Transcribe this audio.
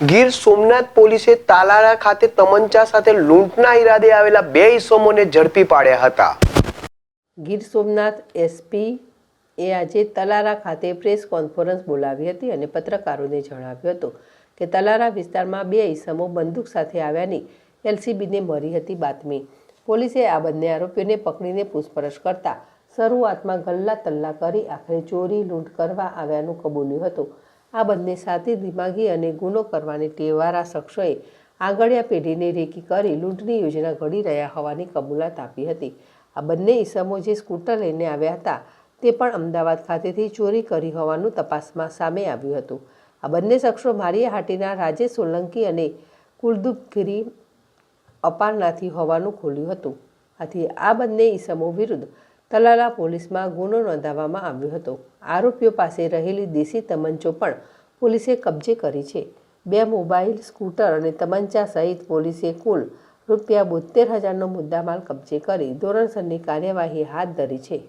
ગીર સોમનાથ પોલીસે તાલાળા ખાતે તમંચા સાથે લૂંટના ઈરાદે આવેલા 2 ઈસમોને ઝડપી પાડ્યા હતા। ગીર સોમનાથ એસપી એ આજે તલારા ખાતે પ્રેસ કોન્ફરન્સ બોલાવી હતી અને પત્રકારોને જણાવ્યું હતું કે તલારા વિસ્તારમાં 2 ઈસમો બંદૂક સાથે આવ્યાની એલસીબીને મળી હતી બાતમી। પોલીસે આ બંને આરોપીઓને પકડીને પૂછપરછ કરતા શરૂઆતમાં ગલ્લા તલ્લા કરી આખરે ચોરી લૂંટ કરવા આવ્યાનું કબૂલ્યું હતું। આ બંને સાથી દિમાગી અને ગુનો કરવાની ટેવવાળા શખ્સોએ આંગળીયા પેઢીને રેકી કરી લૂંટની યોજના ઘડી રહ્યા હોવાની કબૂલાત આપી હતી। આ બંને ઈસમો જે સ્કૂટર લઈને આવ્યા હતા તે પણ અમદાવાદ ખાતેથી ચોરી કરી હોવાનું તપાસમાં સામે આવ્યું હતું। આ બંને શખ્સો માળિયાહાટીના રાજેશ સોલંકી અને કુલદીપગીરી અપારનાથી હોવાનું ખુલ્યું હતું। આથી આ બંને ઈસમો વિરુદ્ધ તલાલા પોલીસમાં ગુનો નોંધાવવામાં આવ્યો હતો। આરોપીઓ પાસે રહેલી દેશી તમંચો પણ પોલીસે કબજે કરી છે। 2 મોબાઈલ, સ્કૂટર અને તમંચા સહિત પોલીસે કુલ રૂપિયા 72,000નો મુદ્દામાલ કબજે કરી ધોરણસરની કાર્યવાહી હાથ ધરી છે।